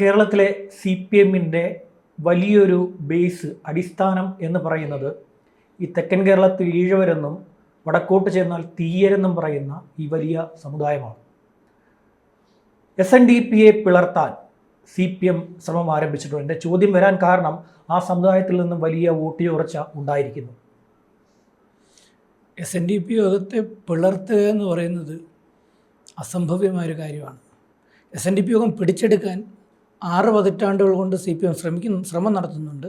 കേരളത്തിലെ C P എമ്മിൻ്റെ വലിയൊരു ബേസ് അടിസ്ഥാനം എന്ന് പറയുന്നത് ഈ തെക്കൻ കേരളത്തിൽ ഈഴവരെന്നും വടക്കോട്ട് ചെന്നാൽ തീയരെന്നും പറയുന്ന ഈ വലിയ സമുദായമാണ്. SNDPയെ പിളർത്താൻ CPM ശ്രമം ആരംഭിച്ചിട്ടുണ്ട്. എൻ്റെ ചോദ്യം വരാൻ കാരണം ആ സമുദായത്തിൽ നിന്നും വലിയ വോട്ട് ചോർച്ച ഉണ്ടായിരിക്കുന്നു. SNDP യോഗത്തെ പിളർത്തുക എന്ന് പറയുന്നത് അസംഭവ്യമായൊരു കാര്യമാണ്. SNDP യോഗം പിടിച്ചെടുക്കാൻ 6 പതിറ്റാണ്ടുകൾ കൊണ്ട് CPM ശ്രമം നടത്തുന്നുണ്ട്.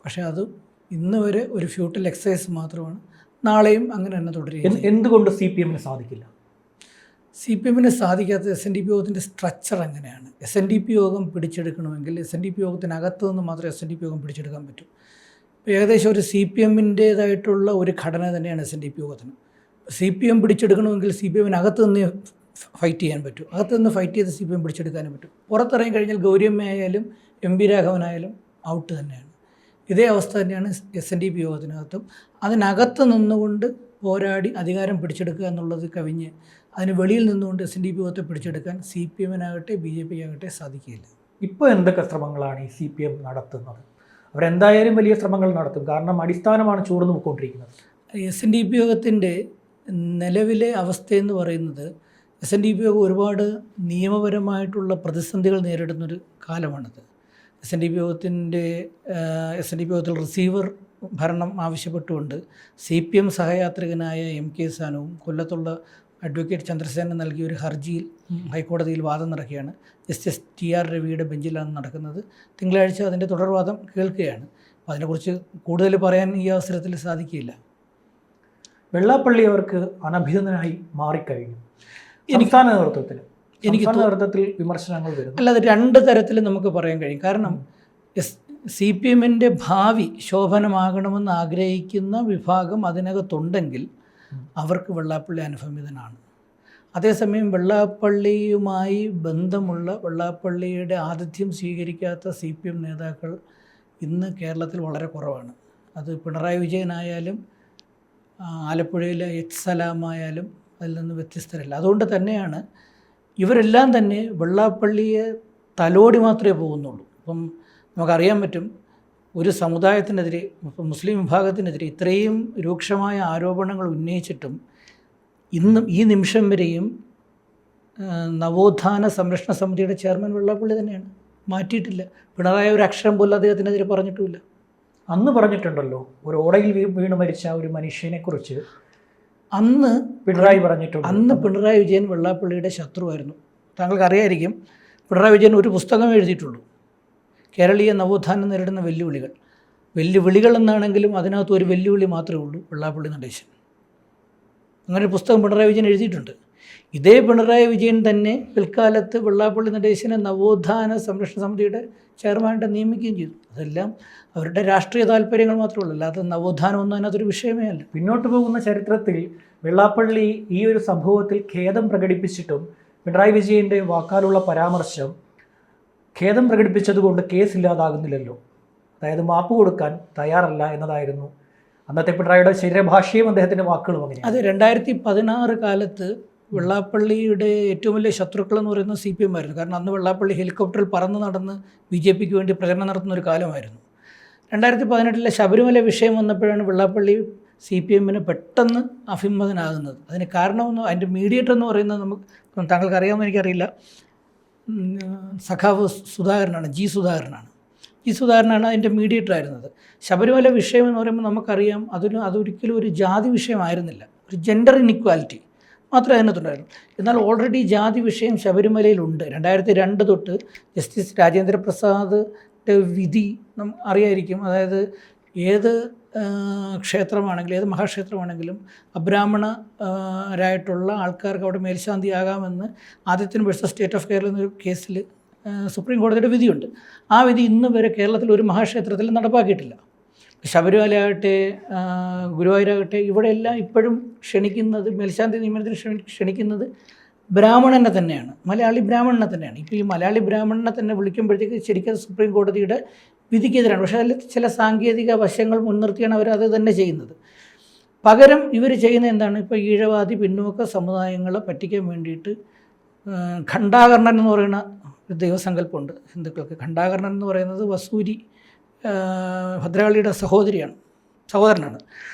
പക്ഷേ അത് ഇന്ന് വരെ ഒരു ഫ്യൂട്ടൽ എക്സസൈസ് മാത്രമാണ്. നാളെയും അങ്ങനെ തന്നെ തുടരുകയും. എന്തുകൊണ്ട് CPMന് സാധിക്കില്ല? CPMന് സാധിക്കാത്ത SNDP യോഗത്തിൻ്റെ സ്ട്രക്ചർ എങ്ങനെയാണ്? SNDP യോഗം പിടിച്ചെടുക്കണമെങ്കിൽ SNDP യോഗത്തിനകത്ത് നിന്ന് മാത്രമേ SNDP യോഗം പിടിച്ചെടുക്കാൻ പറ്റൂ. ഏകദേശം ഒരു CPMൻ്റേതായിട്ടുള്ള ഒരു ഘടന തന്നെയാണ് SNDP യോഗത്തിന്. CPM പിടിച്ചെടുക്കണമെങ്കിൽ CPMനകത്ത് നിന്ന് ഫൈറ്റ് ചെയ്യാൻ പറ്റും. അകത്ത് നിന്ന് ഫൈറ്റ് ചെയ്ത് CPM പിടിച്ചെടുക്കാനും പറ്റും. പുറത്തിറങ്ങി കഴിഞ്ഞാൽ ഗൗരിയമ്മയായാലും MP രാഘവനായാലും ഔട്ട് തന്നെയാണ്. ഇതേ അവസ്ഥ തന്നെയാണ് SNDP യോഗത്തിനകത്തും. അതിനകത്ത് നിന്നുകൊണ്ട് പോരാടി അധികാരം പിടിച്ചെടുക്കുക എന്നുള്ളത് കവിഞ്ഞ് അതിന് വെളിയിൽ നിന്നുകൊണ്ട് SNDP യോഗത്തെ പിടിച്ചെടുക്കാൻ CPMനാകട്ടെ BJP ആകട്ടെ സാധിക്കില്ല. ഇപ്പോൾ എന്തൊക്കെ ശ്രമങ്ങളാണ് ഈ CPM നടത്തുന്നത്? അവരെന്തായാലും വലിയ ശ്രമങ്ങൾ നടത്തും. കാരണം അടിസ്ഥാനമാണ് ചോർന്നു പോയിക്കൊണ്ടിരിക്കുന്നത്. SNDP യോഗത്തിൻ്റെ നിലവിലെ അവസ്ഥയെന്ന് പറയുന്നത് SNDP യോഗം ഒരുപാട് നിയമപരമായിട്ടുള്ള പ്രതിസന്ധികൾ നേരിടുന്നൊരു കാലമാണിത്. SNDP യോഗത്തിൽ റിസീവർ ഭരണം ആവശ്യപ്പെട്ടുകൊണ്ട് CPM സഹയാത്രികനായ MK സാനുവും കൊല്ലത്തുള്ള അഡ്വക്കേറ്റ് ചന്ദ്രസേനൻ നൽകിയ ഒരു ഹർജിയിൽ ഹൈക്കോടതിയിൽ വാദം നടക്കുകയാണ്. ജസ്റ്റിസ് TR രവിയുടെ ബെഞ്ചിലാണ് നടക്കുന്നത്. തിങ്കളാഴ്ച അതിൻ്റെ തുടർവാദം കേൾക്കുകയാണ്. അപ്പോൾ അതിനെക്കുറിച്ച് കൂടുതൽ പറയാൻ ഈ അവസരത്തിൽ സാധിക്കില്ല. വെള്ളാപ്പള്ളി അവർക്ക് അനഭിനന്ദനായി മാറിക്കഴിഞ്ഞു. സംസ്ഥാന നേതൃത്വത്തിൽ വിമർശനങ്ങൾ വരുന്നു. അല്ലാതെ 2 തരത്തിൽ നമുക്ക് പറയാൻ കഴിയും. കാരണം CPMൻ്റെ ഭാവി ശോഭനമാകണമെന്ന് ആഗ്രഹിക്കുന്ന വിഭാഗം അതിനകത്തുണ്ടെങ്കിൽ അവർക്ക് വെള്ളാപ്പള്ളി അനുഭവമിതനാണ്. അതേസമയം വെള്ളാപ്പള്ളിയുമായി ബന്ധമുള്ള വെള്ളാപ്പള്ളിയുടെ ആതിഥ്യം സ്വീകരിക്കാത്ത CPM നേതാക്കൾ ഇന്ന് കേരളത്തിൽ വളരെ കുറവാണ്. അത് പിണറായി വിജയനായാലും ആലപ്പുഴയിലെ സലാമായാലും അതിൽ നിന്ന് വ്യത്യസ്തരല്ല. അതുകൊണ്ട് തന്നെയാണ് ഇവരെല്ലാം തന്നെ വെള്ളാപ്പള്ളിയെ തലോടി മാത്രമേ പോകുന്നുള്ളൂ. ഇപ്പം നമുക്കറിയാൻ പറ്റും, ഒരു സമുദായത്തിനെതിരെ, ഇപ്പം മുസ്ലിം വിഭാഗത്തിനെതിരെ ഇത്രയും രൂക്ഷമായ ആരോപണങ്ങൾ ഉന്നയിച്ചിട്ടും ഇന്നും ഈ നിമിഷം വരെയും നവോത്ഥാന സംരക്ഷണ സമിതിയുടെ ചെയർമാൻ വെള്ളാപ്പള്ളി തന്നെയാണ്. മാറ്റിയിട്ടില്ല. പിണറായി ഒരു അക്ഷരം പോലും അദ്ദേഹത്തിനെതിരെ പറഞ്ഞിട്ടുമില്ല. അന്ന് പറഞ്ഞിട്ടുണ്ടല്ലോ, ഒരു ഓടയിൽ വീണ് മരിച്ച ഒരു മനുഷ്യനെക്കുറിച്ച് അന്ന് പിണറായി പറഞ്ഞിട്ടുണ്ട്. അന്ന് പിണറായി വിജയൻ വെള്ളാപ്പള്ളിയുടെ ശത്രുവായിരുന്നു. താങ്കൾക്ക് അറിയായിരിക്കും, പിണറായി വിജയൻ ഒരു പുസ്തകം എഴുതിയിട്ടുള്ളൂ, കേരളീയ നവോത്ഥാനം നേരിടുന്ന വെല്ലുവിളികൾ എന്നാണെങ്കിലും അതിനകത്ത് ഒരു വെല്ലുവിളി മാത്രമേ ഉള്ളൂ, വെള്ളാപ്പള്ളി നടേശൻ. അങ്ങനെ ഒരു പുസ്തകം പിണറായി വിജയൻ എഴുതിയിട്ടുണ്ട്. ഇതേ പിണറായി വിജയൻ തന്നെ പിൽക്കാലത്ത് വെള്ളാപ്പള്ളി നടേശനെ നവോത്ഥാന സംരക്ഷണ സമിതിയുടെ ചെയർമാനായിട്ട് നിയമിക്കുകയും ചെയ്തു. അതെല്ലാം അവരുടെ രാഷ്ട്രീയ താല്പര്യങ്ങൾ മാത്രമേ ഉള്ളൂ, അല്ലാതെ നവോത്ഥാനം ഒന്നും അതിനകത്തൊരു വിഷയമേ അല്ല. പിന്നോട്ട് പോകുന്ന ചരിത്രത്തിൽ വെള്ളാപ്പള്ളി ഈ ഒരു സംഭവത്തിൽ ഖേദം പ്രകടിപ്പിച്ചിട്ടും പിണറായി വിജയൻ്റെ വാക്കാലുള്ള പരാമർശം ഖേദം പ്രകടിപ്പിച്ചതുകൊണ്ട് കേസില്ലാതാകുന്നില്ലല്ലോ, അതായത് മാപ്പ് കൊടുക്കാൻ തയ്യാറല്ല എന്നതായിരുന്നു അന്നത്തെ പിണറായിയുടെ ശരീരഭാഷയും അദ്ദേഹത്തിൻ്റെ വാക്കുകളും അങ്ങനെയാണ്. അത് 2016 കാലത്ത് വെള്ളാപ്പള്ളിയുടെ ഏറ്റവും വലിയ ശത്രുക്കൾ എന്ന് പറയുന്നത് CPM ആയിരുന്നു. കാരണം അന്ന് വെള്ളാപ്പള്ളി ഹെലികോപ്റ്ററിൽ പറന്ന് നടന്ന് BJPക്ക് വേണ്ടി പ്രചരണം നടത്തുന്ന ഒരു കാലമായിരുന്നു. 2018 ശബരിമല വിഷയം വന്നപ്പോഴാണ് വെള്ളാപ്പള്ളി CPMന് പെട്ടെന്ന് അഭിമതനാകുന്നത്. അതിന് കാരണമെന്ന് അതിൻ്റെ മീഡിയേറ്റർ എന്ന് പറയുന്നത് നമുക്ക് താങ്കൾക്ക് അറിയാമെന്ന് എനിക്കറിയില്ല, സഖാവ് സുധാകരനാണ്, G സുധാകരനാണ് അതിൻ്റെ മീഡിയേറ്റർ ആയിരുന്നത്. ശബരിമല വിഷയം എന്ന് പറയുമ്പോൾ നമുക്കറിയാം, അതൊരിക്കലും ഒരു ജാതി വിഷയമായിരുന്നില്ല, ഒരു ജെൻഡർ ഇനിക്വാലിറ്റി മാത്രമേ അതിനകത്തുണ്ടായിരുന്നു. എന്നാൽ ഓൾറെഡി ജാതി വിഷയം ശബരിമലയിലുണ്ട്. 2002 തൊട്ട് ജസ്റ്റിസ് രാജേന്ദ്ര പ്രസാദിൻ്റെ വിധി അറിയായിരിക്കും. അതായത് ഏത് ക്ഷേത്രമാണെങ്കിലും ഏത് മഹാക്ഷേത്രമാണെങ്കിലും അബ്രാഹ്മണരായിട്ടുള്ള ആൾക്കാർക്ക് അവിടെ മേൽശാന്തിയാകാമെന്ന് Adithyan versus state of Kerala എന്നൊരു കേസിൽ സുപ്രീം കോടതിയുടെ വിധിയുണ്ട്. ആ വിധി ഇന്ന് വരെ കേരളത്തിൽ ഒരു മഹാക്ഷേത്രത്തിൽ നടപ്പാക്കിയിട്ടില്ല. ശബരിമലയാകട്ടെ ഗുരുവായൂരാകട്ടെ ഇവിടെയെല്ലാം ഇപ്പോഴും ക്ഷണിക്കുന്നത്, മേൽശാന്തി നിയമനത്തിന് ക്ഷണിക്കുന്നത് ബ്രാഹ്മണനെ തന്നെയാണ്, മലയാളി ബ്രാഹ്മണനെ തന്നെയാണ്. ഇപ്പോൾ ഈ മലയാളി ബ്രാഹ്മണനെ തന്നെ വിളിക്കുമ്പോഴത്തേക്ക് ശരിക്കും സുപ്രീം കോടതിയുടെ വിധിക്കെതിരാണ്. പക്ഷേ അതിൽ ചില സാങ്കേതിക വശങ്ങൾ മുൻനിർത്തിയാണ് അവരത് തന്നെ ചെയ്യുന്നത്. പകരം ഇവർ ചെയ്യുന്നത് എന്താണ്? ഇപ്പോൾ ഈഴവാദി പിന്നോക്ക സമുദായങ്ങളെ പറ്റിക്കാൻ വേണ്ടിയിട്ട് ഖണ്ഡാകർണൻ എന്ന് പറയുന്ന ഒരു ദൈവസങ്കല്പമുണ്ട് ഹിന്ദുക്കൾക്ക്. ഖണ്ഡാകർണൻ എന്ന് പറയുന്നത് വസൂരി ഭദ്രകാളിയുടെ സഹോദരനാണ്.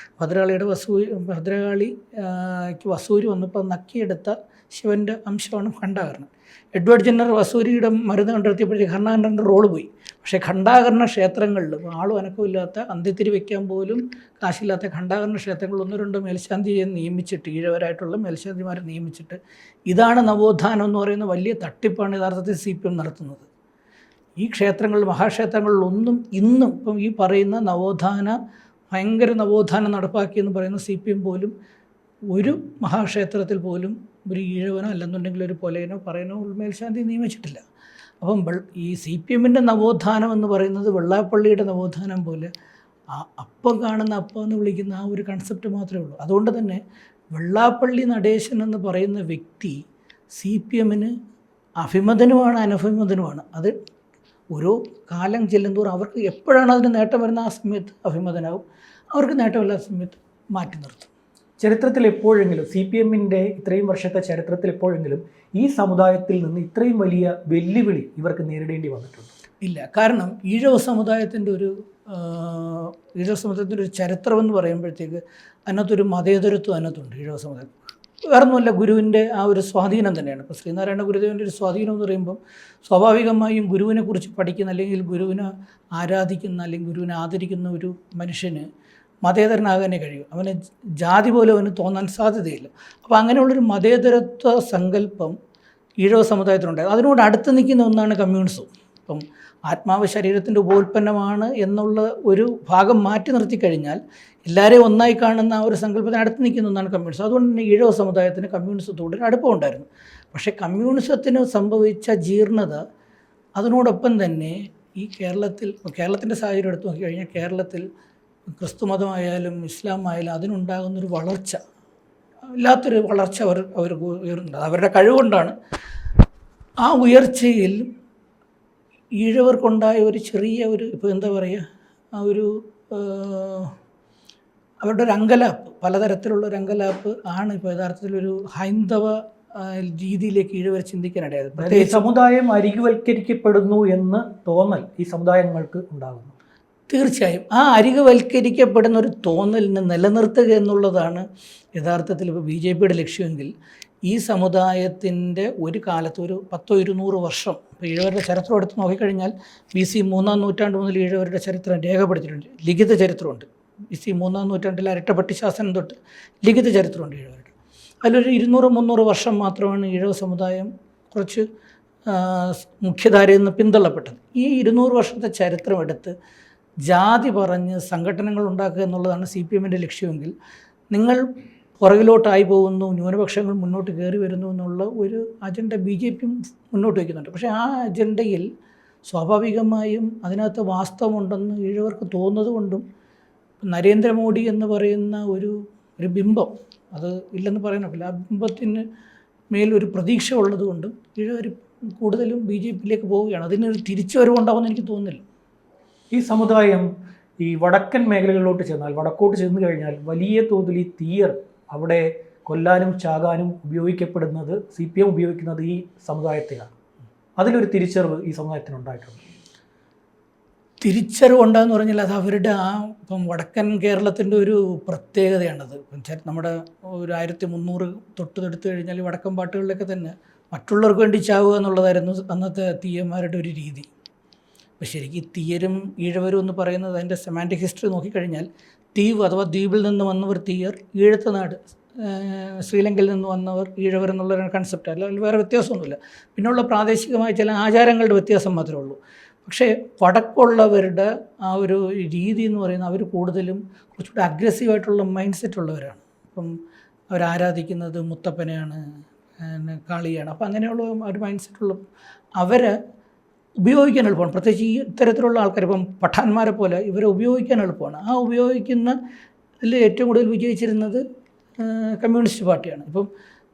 ഭദ്രകാളിക്ക് വസൂരി വന്നപ്പോൾ നക്കിയെടുത്ത ശിവൻ്റെ അംശമാണ് ഖണ്ഡാകർണൻ. എഡ്വേർഡ് ജെന്നർ വസൂരിയുടെ മരുന്ന് കണ്ടെത്തിയപ്പോഴത്തേക്ക് ഖണ്ഡാകർണൻ്റെ റോള് പോയി. പക്ഷേ ഖണ്ഡാകർണ ക്ഷേത്രങ്ങളിൽ ആളും അനക്കമില്ലാത്ത അന്ത്യത്തിരി വയ്ക്കാൻ പോലും കാശില്ലാത്ത ഖണ്ഡാകർണ ക്ഷേത്രങ്ങളിൽ 1-2 മേൽശാന്തിയെ നിയമിച്ചിട്ട്, ഈഴവരായിട്ടുള്ള മേൽശാന്തിമാരെ നിയമിച്ചിട്ട്, ഇതാണ് നവോത്ഥാനം എന്ന് പറയുന്ന വലിയ തട്ടിപ്പാണ് യഥാർത്ഥത്തിൽ CPM നടത്തുന്നത്. ഈ ക്ഷേത്രങ്ങളിൽ, മഹാക്ഷേത്രങ്ങളിലൊന്നും ഇന്നും ഇപ്പം ഈ പറയുന്ന ഭയങ്കര നവോത്ഥാനം നടപ്പാക്കിയെന്ന് പറയുന്ന CPM പോലും ഒരു മഹാക്ഷേത്രത്തിൽ പോലും ഒരു ഈഴവനോ അല്ലെന്നുണ്ടെങ്കിൽ ഒരു പൊലയനോ പറയനോ മേൽശാന്തി നിയമിച്ചിട്ടില്ല. അപ്പം ഈ CPMൻ്റെ നവോത്ഥാനം എന്ന് പറയുന്നത് വെള്ളാപ്പള്ളിയുടെ നവോത്ഥാനം പോലെ അപ്പം കാണുന്ന അപ്പം എന്ന് വിളിക്കുന്ന ആ ഒരു കൺസെപ്റ്റ് മാത്രമേ ഉള്ളൂ. അതുകൊണ്ട് തന്നെ വെള്ളാപ്പള്ളി നടേശൻ എന്ന് പറയുന്ന വ്യക്തി CPMന് അഭിമതനുമാണ്, അനഭിമതനുമാണ്. അത് ഓരോ കാലം ചെല്ലുന്തോറും അവർക്ക് എപ്പോഴാണ് അതിന് നേട്ടം വരുന്ന ആ സമയത്ത് അഭിമതനാവും, അവർക്ക് നേട്ടമില്ലാത്ത സമയത്ത് മാറ്റി നിർത്തും. ചരിത്രത്തിൽ എപ്പോഴെങ്കിലും CPMൻ്റെ ഇത്രയും വർഷത്തെ ചരിത്രത്തിൽ എപ്പോഴെങ്കിലും ഈ സമുദായത്തിൽ നിന്ന് ഇത്രയും വലിയ വെല്ലുവിളി ഇവർക്ക് നേരിടേണ്ടി വന്നിട്ടുണ്ട്? ഇല്ല. കാരണം ഈഴവ സമുദായത്തിൻ്റെ ഒരു ചരിത്രം എന്ന് പറയുമ്പോഴത്തേക്ക് അതിനകത്തൊരു മതേതരത്വം അതിനകത്തുണ്ട്. ഈഴവ സമുദായം വേറൊന്നുമല്ല, ഗുരുവിൻ്റെ ആ ഒരു സ്വാധീനം തന്നെയാണ്. ഇപ്പോൾ ശ്രീനാരായണ ഗുരുദേവൻ്റെ ഒരു സ്വാധീനം എന്ന് പറയുമ്പം സ്വാഭാവികമായും ഗുരുവിനെക്കുറിച്ച് പഠിക്കുന്ന, അല്ലെങ്കിൽ ഗുരുവിനെ ആരാധിക്കുന്ന, അല്ലെങ്കിൽ ഗുരുവിനെ ആദരിക്കുന്ന ഒരു മനുഷ്യന് മതേതരനാകാനേ കഴിയും. അവന് ജാതി പോലും അവന് തോന്നാൻ സാധ്യതയില്ല. അപ്പോൾ അങ്ങനെയുള്ളൊരു മതേതരത്വ സങ്കല്പം ഈഴവ സമുദായത്തിനുണ്ടായത്. അതിനോട് അടുത്ത് നിൽക്കുന്ന ഒന്നാണ് കമ്മ്യൂണിസം. ഇപ്പം ആത്മാവ് ശരീരത്തിൻ്റെ ഉപോൽപ്പന്നമാണ് എന്നുള്ള ഒരു ഭാഗം മാറ്റി നിർത്തിക്കഴിഞ്ഞാൽ എല്ലാവരെയും ഒന്നായി കാണുന്ന ആ ഒരു സങ്കല്പത്തിന് അടുത്ത് നിൽക്കുന്ന ഒന്നാണ് കമ്മ്യൂണിസം. അതുകൊണ്ട് തന്നെ ഈഴവ സമുദായത്തിന് കമ്മ്യൂണിസത്തോട് ഒരു അടുപ്പമുണ്ടായിരുന്നു. പക്ഷേ കമ്മ്യൂണിസത്തിന് സംഭവിച്ച ജീർണത, അതിനോടൊപ്പം തന്നെ ഈ കേരളത്തിൻ്റെ സാഹചര്യം എടുത്ത് നോക്കിക്കഴിഞ്ഞാൽ കേരളത്തിൽ ക്രിസ്തുമതമായാലും ഇസ്ലാം ആയാലും അതിനുണ്ടാകുന്നൊരു വളർച്ച, ഇല്ലാത്തൊരു വളർച്ച അവർ ഉയർന്നുണ്ട്. അവരുടെ കഴിവുകൊണ്ടാണ്. ആ ഉയർച്ചയിൽ ഈഴവർക്കുണ്ടായ ഒരു ചെറിയ ഇപ്പോൾ എന്താ പറയുക, ആ ഒരു അവരുടെ ഒരു അങ്കലാപ്പ്, പലതരത്തിലുള്ളൊരു അങ്കലാപ്പ് ആണ് ഇപ്പോൾ യഥാർത്ഥത്തിലൊരു ഹൈന്ദവ രീതിയിലേക്ക് ഈഴവർ ചിന്തിക്കാനിടയായത്. ഈ സമുദായം അരികുവൽക്കരിക്കപ്പെടുന്നു എന്ന് തോന്നൽ ഈ സമുദായങ്ങൾക്ക് ഉണ്ടാകുന്നു. തീർച്ചയായും ആ അരികുവൽക്കരിക്കപ്പെടുന്ന ഒരു തോന്നലിനെ നിലനിർത്തുക എന്നുള്ളതാണ് യഥാർത്ഥത്തിൽ ഇപ്പോൾ BJPയുടെ ലക്ഷ്യമെങ്കിൽ ഈ സമുദായത്തിൻ്റെ ഒരു കാലത്ത് ഒരു 100-200 വർഷം, ഇപ്പോൾ ഈഴവരുടെ ചരിത്രം എടുത്ത് നോക്കിക്കഴിഞ്ഞാൽ BC 3-ാം നൂറ്റാണ്ട് മുതൽ ഈഴവരുടെ ചരിത്രം രേഖപ്പെടുത്തിയിട്ടുണ്ട്. ലിഖിത ചരിത്രമുണ്ട്. BC 3-ാം നൂറ്റാണ്ടിൽ അരട്ടപ്പട്ടി ശാസനം തൊട്ട് ലിഖിത ചരിത്രമുണ്ട് ഈഴവരുടെ. അതിലൊരു 200-300 വർഷം മാത്രമാണ് ഈഴവ സമുദായം കുറച്ച് മുഖ്യധാരയിൽ നിന്ന് പിന്തള്ളപ്പെട്ടത്. ഈ 200 വർഷത്തെ ചരിത്രം എടുത്ത് ജാതി പറഞ്ഞ് സംഘടനകൾ ഉണ്ടാക്കുക എന്നുള്ളതാണ് CPMൻ്റെ ലക്ഷ്യമെങ്കിൽ നിങ്ങൾ പുറകിലോട്ടായി പോകുന്നു, ന്യൂനപക്ഷങ്ങൾ മുന്നോട്ട് കയറി വരുന്നു എന്നുള്ള ഒരു അജണ്ട BJP മുന്നോട്ട് വയ്ക്കുന്നുണ്ട്. പക്ഷേ ആ അജണ്ടയിൽ സ്വാഭാവികമായും അതിനകത്ത് വാസ്തവമുണ്ടെന്ന് ഈഴവർക്ക് തോന്നുന്നത് കൊണ്ടും നരേന്ദ്രമോദി എന്ന് പറയുന്ന ഒരു ബിംബം, അത് ഇല്ലെന്ന് പറയാനൊക്കില്ല, ആ ബിംബത്തിന് മേലൊരു പ്രതീക്ഷ ഉള്ളത് കൊണ്ടും ഈഴവർ കൂടുതലും BJPയിലേക്ക് പോവുകയാണ്. അതിനൊരു തിരിച്ചുവരവുണ്ടാവുമെന്ന് എനിക്ക് തോന്നുന്നില്ല. ഈ സമുദായം ഈ വടക്കൻ മേഖലകളിലോട്ട് ചെന്നാൽ, വടക്കോട്ട് ചെന്ന് കഴിഞ്ഞാൽ വലിയ തോതിൽ ഈ തീയർ അവിടെ കൊല്ലാനും ചാകാനും ഉപയോഗിക്കപ്പെടുന്നത്, CPM ഉപയോഗിക്കുന്നത് ഈ സമുദായത്തെയാണ്. അതിലൊരു തിരിച്ചറിവ് ഈ സമുദായത്തിനുണ്ടായിട്ടുണ്ട്. തിരിച്ചറിവുണ്ടാന്ന് പറഞ്ഞാൽ അത് അവരുടെ ഇപ്പം വടക്കൻ കേരളത്തിൻ്റെ ഒരു പ്രത്യേകതയാണത്. നമ്മുടെ ഒരു 1300 തൊട്ടെടുത്ത് കഴിഞ്ഞാൽ വടക്കൻ പാട്ടുകളിലൊക്കെ തന്നെ മറ്റുള്ളവർക്ക് വേണ്ടി ചാവുക എന്നുള്ളതായിരുന്നു അന്നത്തെ തീയന്മാരുടെ ഒരു രീതി. അപ്പോൾ ശരിക്കും തീയരും ഈഴവരും എന്ന് പറയുന്നത് അതിൻ്റെ സെമാൻറ്റിക് ഹിസ്റ്ററി നോക്കിക്കഴിഞ്ഞാൽ തീവ് അഥവാ ദ്വീപിൽ നിന്ന് വന്നവർ തീയർ, ഈഴത്തനാട് ശ്രീലങ്കയിൽ നിന്ന് വന്നവർ ഈഴവർ എന്നുള്ളൊരു കൺസെപ്റ്റ്, അല്ലെങ്കിൽ വേറെ വ്യത്യാസമൊന്നുമില്ല. പിന്നെയുള്ള പ്രാദേശികമായ ചില ആചാരങ്ങളുടെ വ്യത്യാസം മാത്രമേ ഉള്ളൂ. പക്ഷേ വടക്കുള്ളവരുടെ ആ ഒരു രീതി എന്ന് പറയുന്നത് അവർ കൂടുതലും കുറച്ചുകൂടി അഗ്രസീവായിട്ടുള്ള മൈൻഡ് സെറ്റ് ഉള്ളവരാണ്. ഇപ്പം അവരാരാധിക്കുന്നത് മുത്തപ്പനെയാണ്, കാളിയാണ്. അപ്പോൾ അങ്ങനെയുള്ള ഒരു മൈൻഡ് സെറ്റുള്ള അവരെ ഉപയോഗിക്കാൻ എളുപ്പമാണ്. പ്രത്യേകിച്ച് ഈ ഇത്തരത്തിലുള്ള ആൾക്കാർ, ഇപ്പം പഠാന്മാരെ പോലെ ഇവരെ ഉപയോഗിക്കാൻ എളുപ്പമാണ്. ആ ഉപയോഗിക്കുന്നതിൽ ഏറ്റവും കൂടുതൽ വിജയിച്ചിരുന്നത് കമ്മ്യൂണിസ്റ്റ് പാർട്ടിയാണ്. ഇപ്പം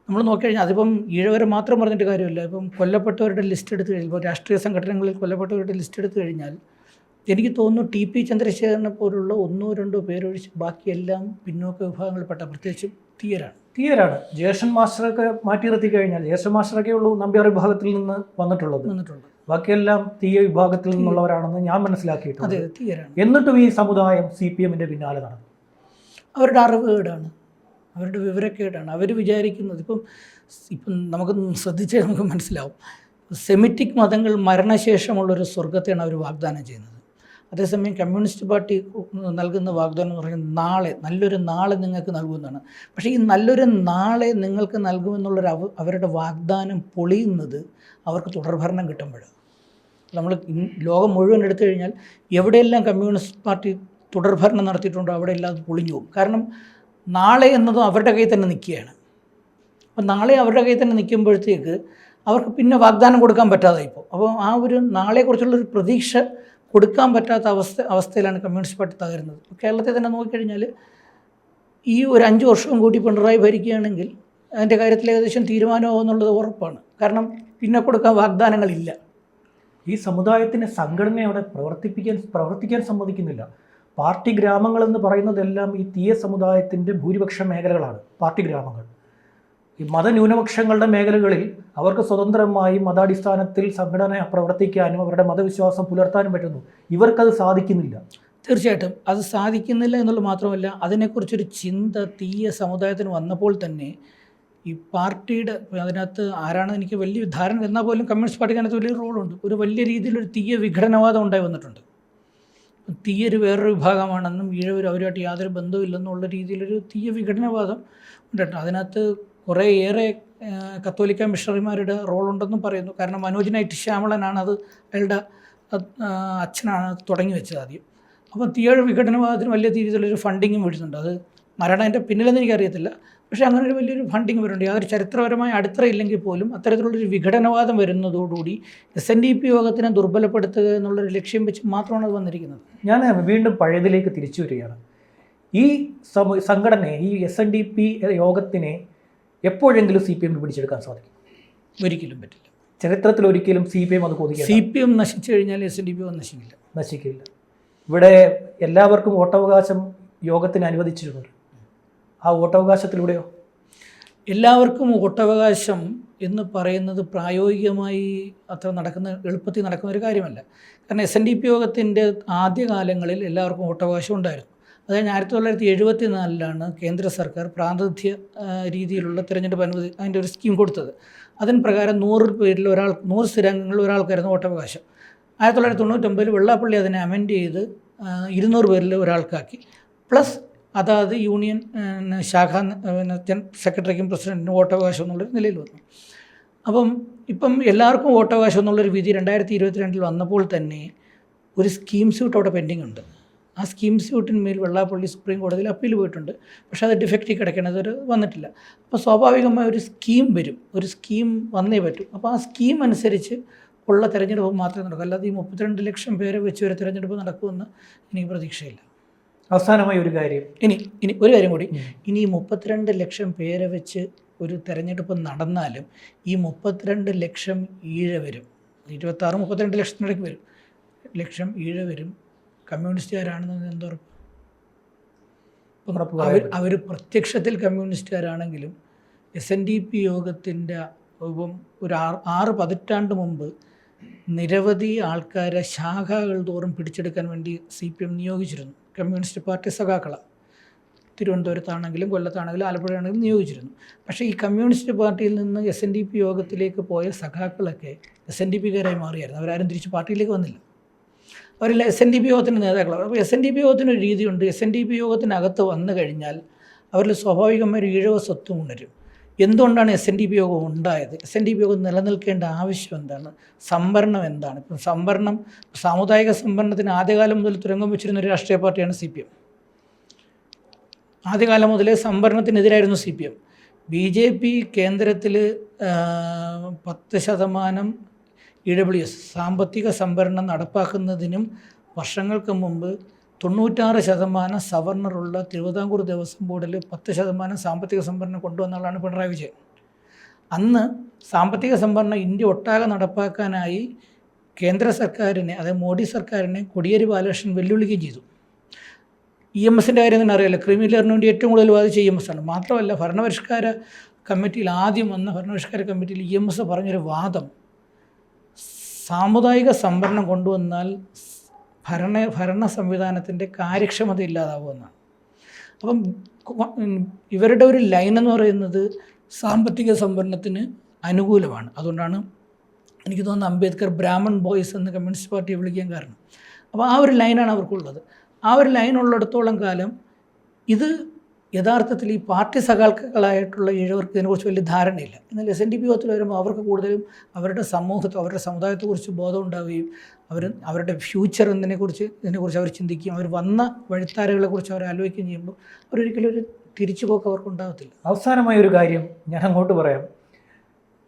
നമ്മൾ നോക്കിക്കഴിഞ്ഞാൽ അതിപ്പം ഈഴവരെ മാത്രം പറഞ്ഞിട്ട് കാര്യമില്ല. ഇപ്പം കൊല്ലപ്പെട്ടവരുടെ ലിസ്റ്റ് എടുത്ത് കഴിഞ്ഞാൽ, ഇപ്പോൾ രാഷ്ട്രീയ സംഘടനകളിൽ കൊല്ലപ്പെട്ടവരുടെ ലിസ്റ്റ് എടുത്ത് കഴിഞ്ഞാൽ എനിക്ക് തോന്നുന്നു TP ചന്ദ്രശേഖരനെ പോലുള്ള 1-2 പേരൊഴിച്ച് ബാക്കിയെല്ലാം പിന്നോക്ക വിഭാഗങ്ങളിൽപ്പെട്ട, പ്രത്യേകിച്ചും തീയരാണ്. ജേഷൻ മാസ്റ്ററൊക്കെ മാറ്റി നിർത്തി കഴിഞ്ഞാൽ ജേഷൻ മാസ്റ്ററൊക്കെ ഉള്ളൂ നമ്പ്യാർ വിഭാഗത്തിൽ നിന്ന് വന്നിട്ടുള്ളത്. ബാക്കിയെല്ലാം തീയ വിഭാഗത്തിൽ നിന്നുള്ളവരാണെന്ന് ഞാൻ മനസ്സിലാക്കിയിട്ടുണ്ട്. അതെ, തീയരാണ്. എന്നിട്ടും ഈ സമുദായം CPM-ന്റെ പിന്നാലെ നടന്നു. അവരുടെ അറിവുകേടാണ്, അവരുടെ വിവരക്കേടാണ്. അവർ വിചാരിക്കുന്നത് ഇപ്പം നമുക്ക് ശ്രദ്ധിച്ചാൽ നമുക്ക് മനസ്സിലാവും, സെമിറ്റിക് മതങ്ങൾ മരണശേഷമുള്ളൊരു സ്വർഗത്തെയാണ് അവർ വാഗ്ദാനം ചെയ്യുന്നത്. അതേസമയം കമ്മ്യൂണിസ്റ്റ് പാർട്ടി നൽകുന്ന വാഗ്ദാനം എന്ന് പറയുന്നത് നല്ലൊരു നാളെ നിങ്ങൾക്ക് നൽകുമെന്നാണ്. പക്ഷേ ഈ നല്ലൊരു നാളെ നിങ്ങൾക്ക് നൽകുമെന്നുള്ളൊരു അവരുടെ വാഗ്ദാനം പൊളിയുന്നത് അവർക്ക് തുടർഭരണം കിട്ടുമ്പോഴാണ്. നമ്മൾ ലോകം മുഴുവൻ എടുത്തു കഴിഞ്ഞാൽ എവിടെയെല്ലാം കമ്മ്യൂണിസ്റ്റ് പാർട്ടി തുടർഭരണം നടത്തിയിട്ടുണ്ടോ അവിടെ എല്ലാം അത് പൊളിഞ്ഞു പോകും. കാരണം നാളെ എന്നതും അവരുടെ കയ്യിൽ തന്നെ നിൽക്കുകയാണ്. അപ്പോൾ നാളെ അവരുടെ കയ്യിൽ തന്നെ നിൽക്കുമ്പോഴത്തേക്ക് അവർക്ക് പിന്നെ വാഗ്ദാനം കൊടുക്കാൻ പറ്റാതായിപ്പോൾ. അപ്പോൾ ആ ഒരു നാളെക്കുറിച്ചുള്ളൊരു പ്രതീക്ഷ കൊടുക്കാൻ പറ്റാത്ത അവസ്ഥയിലാണ് കമ്മ്യൂണിസ്റ്റ് പാർട്ടി തകരുന്നത്. കേരളത്തിൽ തന്നെ നോക്കിക്കഴിഞ്ഞാൽ ഈ ഒരു 5 വർഷവും കൂടി പിണറായി ഭരിക്കുകയാണെങ്കിൽ അതിൻ്റെ കാര്യത്തിൽ ഏകദേശം തീരുമാനമാകും എന്നുള്ളത് ഉറപ്പാണ്. കാരണം പിന്നെ കൊടുക്കാൻ വാഗ്ദാനങ്ങളില്ല. ഈ സമുദായത്തിൻ്റെ സംഘടന അവിടെ പ്രവർത്തിക്കാൻ സമ്മതിക്കുന്നില്ല. പാർട്ടി ഗ്രാമങ്ങളെന്ന് പറയുന്നതെല്ലാം ഈ തീയ സമുദായത്തിൻ്റെ ഭൂരിപക്ഷ മേഖലകളാണ് പാർട്ടി ഗ്രാമങ്ങൾ. ഈ മതന്യൂനപക്ഷങ്ങളുടെ മേഖലകളിൽ അവർക്ക് സ്വതന്ത്രമായി മതാടിസ്ഥാനത്തിൽ സംഘടന പ്രവർത്തിക്കാനും അവരുടെ മതവിശ്വാസം പുലർത്താനും പറ്റുന്നു. ഇവർക്കത് സാധിക്കുന്നില്ല. തീർച്ചയായിട്ടും അത് സാധിക്കുന്നില്ല എന്നുള്ളത് മാത്രമല്ല, അതിനെക്കുറിച്ചൊരു ചിന്ത തീയ സമുദായത്തിന് വന്നപ്പോൾ തന്നെ ഈ പാർട്ടിയുടെ അതിനകത്ത് ആരാണ് എനിക്ക് വലിയ ധാരണ എന്നാൽ പോലും കമ്മ്യൂണിസ്റ്റ് പാർട്ടിക്ക് അതിനകത്ത് വലിയൊരു റോളുണ്ട്. ഒരു വലിയ രീതിയിലൊരു തീയ വിഘടനവാദം ഉണ്ടായി വന്നിട്ടുണ്ട്. തീയൊരു വേറൊരു വിഭാഗമാണെന്നും ഈഴവർ അവരുമായിട്ട് യാതൊരു ബന്ധവുമില്ലെന്നുള്ള രീതിയിലൊരു തീയ വിഘടനവാദം ഉണ്ട്. അതിനകത്ത് കുറേയേറെ കത്തോലിക്ക മിഷണറിമാരുടെ റോളുണ്ടെന്നും പറയുന്നു. കാരണം മനോജ് ശ്യാമളനാണ് അയാളുടെ അച്ഛനാണ് തുടങ്ങി വെച്ചത് ആദ്യം. അപ്പം തീയ വിഘടനവാദത്തിന് വലിയ രീതിയിലുള്ളൊരു ഫണ്ടിങ്ങും വീഴുന്നുണ്ട്. അത് മരണത്തിൻ്റെ പിന്നിലെന്ന് എനിക്കറിയത്തില്ല, പക്ഷേ അങ്ങനെ ഒരു വലിയൊരു ഫണ്ടിങ് വരുന്നുണ്ട്. യാതൊരു ചരിത്രപരമായ അടിത്തറയില്ലെങ്കിൽ പോലും അത്തരത്തിലുള്ളൊരു വിഘടനവാദം വരുന്നതോടുകൂടി SNDP യോഗത്തിനെ ദുർബലപ്പെടുത്തുക എന്നുള്ളൊരു ലക്ഷ്യം വെച്ച് മാത്രമാണ് അത് വന്നിരിക്കുന്നത്. ഞാൻ വീണ്ടും പഴയതിലേക്ക് തിരിച്ചു വരികയാണ്. ഈ സംഘടനയെ, ഈ SNDP യോഗത്തിനെ എപ്പോഴെങ്കിലും CPM പിടിച്ചെടുക്കാൻ സാധിക്കും? ഒരിക്കലും പറ്റില്ല. ചരിത്രത്തിൽ ഒരിക്കലും CPM അത് കൊതിക്കില്ല. CPM നശിച്ചു കഴിഞ്ഞാൽ SNDP നശിക്കില്ല. ഇവിടെ എല്ലാവർക്കും വോട്ടവകാശം യോഗത്തിന് അനുവദിച്ചിട്ടുണ്ട്. ആ വോട്ടവകാശത്തിലൂടെയോ? എല്ലാവർക്കും വോട്ടവകാശം എന്ന് പറയുന്നത് പ്രായോഗികമായി എളുപ്പത്തിൽ നടക്കുന്ന ഒരു കാര്യമല്ല. കാരണം SNDP യോഗത്തിൻ്റെ ആദ്യകാലങ്ങളിൽ എല്ലാവർക്കും വോട്ടവകാശം ഉണ്ടായിരുന്നു. അതായത് 1974 കേന്ദ്ര സർക്കാർ പ്രാതിനിധ്യ രീതിയിലുള്ള തിരഞ്ഞെടുപ്പ് അനുമതി അതിൻ്റെ ഒരു സ്കീം കൊടുത്തത്. അതിന് പ്രകാരം 100 സ്ഥിരാംഗങ്ങളിൽ ഒരാൾക്കായിരുന്നു വോട്ടവകാശം. 1999 വെള്ളാപ്പള്ളി അതിനെ അമെൻഡ് ചെയ്ത് 200 പേരിൽ ഒരാൾക്കാക്കി. പ്ലസ് അതാത് യൂണിയൻ ശാഖാ സെക്രട്ടറിക്കും പ്രസിഡൻറ്റിനും വോട്ടവകാശം എന്നുള്ളൊരു നിലയിൽ വന്നു. ഇപ്പം എല്ലാവർക്കും വോട്ടവകാശം എന്നുള്ളൊരു വിധി 2022 വന്നപ്പോൾ തന്നെ ഒരു സ്കീം സ്യൂട്ട് അവിടെ പെൻഡിങ് ഉണ്ട്. ആ സ്കീം സ്യൂട്ടിന്മേൽ വെള്ളാപ്പള്ളി സുപ്രീം കോടതിയിൽ അപ്പീൽ പോയിട്ടുണ്ട്. പക്ഷേ അത് ഡിഫക്റ്റിൽ കിടക്കണത് വന്നിട്ടില്ല. അപ്പോൾ സ്വാഭാവികമായ ഒരു സ്കീം വരും, ഒരു സ്കീം വന്നേ പറ്റും. അപ്പോൾ ആ സ്കീം അനുസരിച്ച് ഉള്ള തിരഞ്ഞെടുപ്പ് മാത്രമേ നടക്കൂ. അല്ലാതെ ഈ 32 ലക്ഷം പേരെ വെച്ച് ഒരു തിരഞ്ഞെടുപ്പ് നടക്കുമെന്ന് എനിക്ക് പ്രതീക്ഷയില്ല. അവസാനമായി ഒരു കാര്യം, ഇനി ഒരു കാര്യം കൂടി, ഇനി 32 ലക്ഷം പേരെ വെച്ച് ഒരു തിരഞ്ഞെടുപ്പ് നടന്നാലും ഈ 32 ലക്ഷം ഈഴവരും 26-32 ലക്ഷത്തിനിടയ്ക്ക് വരും ലക്ഷം ഈഴവരും കമ്മ്യൂണിസ്റ്റുകാരാണെന്ന് എന്തുറപ്പ്? അവർ പ്രത്യക്ഷത്തിൽ കമ്മ്യൂണിസ്റ്റുകാരാണെങ്കിലും SNDP യോഗത്തിൻ്റെ ഒരു 6 പതിറ്റാണ്ട് മുമ്പ് നിരവധി ആൾക്കാരെ ശാഖകൾ തോറും പിടിച്ചെടുക്കാൻ വേണ്ടി CPM നിയോഗിച്ചിരുന്നു. കമ്മ്യൂണിസ്റ്റ് പാർട്ടി സഖാക്കളെ തിരുവനന്തപുരത്താണെങ്കിലും കൊല്ലത്താണെങ്കിലും ആലപ്പുഴയാണെങ്കിലും നിയോഗിച്ചിരുന്നു. പക്ഷേ ഈ കമ്മ്യൂണിസ്റ്റ് പാർട്ടിയിൽ നിന്ന് SNDP യോഗത്തിലേക്ക് പോയ സഖാക്കളൊക്കെ SNDPക്കാരായി മാറിയായിരുന്നു. അവരാരും തിരിച്ച് പാർട്ടിയിലേക്ക് വന്നില്ല. അവരെല്ലാം SNDP യോഗത്തിൻ്റെ നേതാക്കളാണ്. അപ്പോൾ SNDP യോഗത്തിനൊരു രീതിയുണ്ട്. SNDP യോഗത്തിനകത്ത് വന്നു കഴിഞ്ഞാൽ അവരിൽ സ്വാഭാവികമായ ഒരു ഈഴവ സ്വത്വം ഉണരും. എന്തുകൊണ്ടാണ് SNDP യോഗം ഉണ്ടായത്? SNDP യോഗം നിലനിൽക്കേണ്ട ആവശ്യം എന്താണ്? സംവരണം എന്താണ്? ഇപ്പം സാമുദായിക സംവരണത്തിന് ആദ്യകാലം മുതൽ തുരങ്കം വെച്ചിരുന്ന ഒരു രാഷ്ട്രീയ പാർട്ടിയാണ് CPM. ആദ്യകാലം മുതലേ സംവരണത്തിനെതിരായിരുന്നു CPM. BJP കേന്ദ്രത്തിൽ 10% EWS സാമ്പത്തിക സംവരണം നടപ്പാക്കുന്നതിനും വർഷങ്ങൾക്ക് മുമ്പ് 96% സവർണറുള്ള തിരുവിതാംകൂർ ദേവസ്വം ബോർഡിൽ 10% സാമ്പത്തിക സംവരണം കൊണ്ടുവന്ന ആളാണ് പിണറായി വിജയൻ. അന്ന് സാമ്പത്തിക സംവരണം ഇന്ത്യ ഒട്ടാകെ നടപ്പാക്കാനായി കേന്ദ്ര സർക്കാരിനെ, അതായത് മോഡി സർക്കാരിനെ കോടിയേരി ബാലകൃഷ്ണൻ വെല്ലുവിളിക്കുകയും ചെയ്തു. EMSൻ്റെ കാര്യം തന്നെ അറിയാമല്ലോ. ക്രിമിനലിന് വേണ്ടി ഏറ്റവും കൂടുതൽ വാദിച്ച EMS ആണ്. മാത്രമല്ല ഭരണപരിഷ്കാര കമ്മിറ്റിയിൽ ആദ്യം വന്ന ഭരണപരിഷ്കാര കമ്മിറ്റിയിൽ EMS പറഞ്ഞൊരു വാദം, സാമുദായിക സംവരണം കൊണ്ടുവന്നാൽ ഭരണ സംവിധാനത്തിൻ്റെ കാര്യക്ഷമത ഇല്ലാതാവുമെന്നാണ്. അപ്പം ഇവരുടെ ഒരു ലൈൻ എന്ന് പറയുന്നത് സാമ്പത്തിക സംവരണത്തിന് അനുകൂലമാണ്. അതുകൊണ്ടാണ് എനിക്ക് തോന്നുന്നത് അംബേദ്കർ ബ്രാഹ്മൺ ബോയ്സ് എന്ന് കമ്മ്യൂണിസ്റ്റ് പാർട്ടിയെ വിളിക്കാൻ കാരണം. അപ്പോൾ ആ ഒരു ലൈനാണ് അവർക്കുള്ളത്. ആ ഒരു ലൈൻ ഉള്ളിടത്തോളം കാലം ഇത് യഥാർത്ഥത്തിൽ ഈ പാർട്ടി സഖാക്കളായിട്ടുള്ള ഈഴവർക്ക് ഇതിനെക്കുറിച്ച് വലിയ ധാരണയില്ല. എന്നാൽ SNDP യോഗത്തിൽ വരുമ്പോൾ അവർക്ക് കൂടുതലും അവരുടെ സമൂഹത്തെ, അവരുടെ സമുദായത്തെക്കുറിച്ച് ബോധം ഉണ്ടാവുകയും അവരുടെ ഫ്യൂച്ചർ ഇതിനെക്കുറിച്ച് അവർ ചിന്തിക്കുകയും അവർ വന്ന വഴിത്താരകളെക്കുറിച്ച് അവർ ആലോചിക്കുകയും ചെയ്യുമ്പോൾ അവരൊരിക്കലും ഒരു തിരിച്ചുപോക്ക് അവർക്ക് ഉണ്ടാകത്തില്ല. അവസാനമായ ഒരു കാര്യം ഞാൻ അങ്ങോട്ട് പറയാം.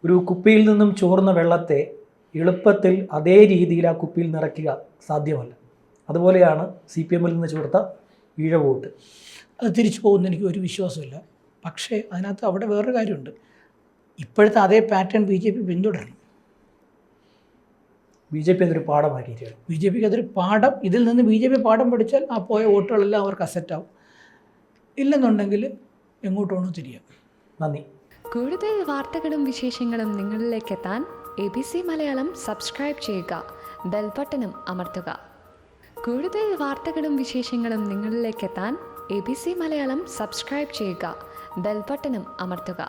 ഒരു കുപ്പിയിൽ നിന്നും ചോർന്ന വെള്ളത്തെ എളുപ്പത്തിൽ അതേ രീതിയിൽ ആ കുപ്പിയിൽ നിറയ്ക്കുക സാധ്യമല്ല. അതുപോലെയാണ് CPM-ൽ നിന്ന് ചോർത്ത ഈഴ വോട്ട്. അത് തിരിച്ചു പോകുന്ന എനിക്ക് ഒരു വിശ്വാസമില്ല. പക്ഷേ അതിനകത്ത് അവിടെ വേറൊരു കാര്യമുണ്ട്. ഇപ്പോഴത്തെ അതേ പാറ്റേൺ BJP പിന്തുടരണം. BJP അതൊരു പാഠമാക്കിയിട്ടാണ്. BJPക്ക് അതൊരു പാഠം, ഇതിൽ നിന്ന് BJP പാഠം പഠിച്ചാൽ ആ പോയ വോട്ടുകളെല്ലാം അവർക്ക് അസറ്റാവും. ഇല്ലെന്നുണ്ടെങ്കിൽ എങ്ങോട്ട് വേണോ തിരിയാം. നന്ദി. കൂടുതൽ വാർത്തകളും വിശേഷങ്ങളും നിങ്ങളിലേക്ക് എത്താൻ ABC മലയാളം സബ്സ്ക്രൈബ് ചെയ്യുക, ബെൽബട്ടനും അമർത്തുക. കൂടുതൽ വാർത്തകളും വിശേഷങ്ങളും നിങ്ങളിലേക്ക് എത്താൻ ABC മലയാളം സബ്സ്ക്രൈബ് ചെയ്യുക, ബെൽബട്ടനും അമർത്തുക.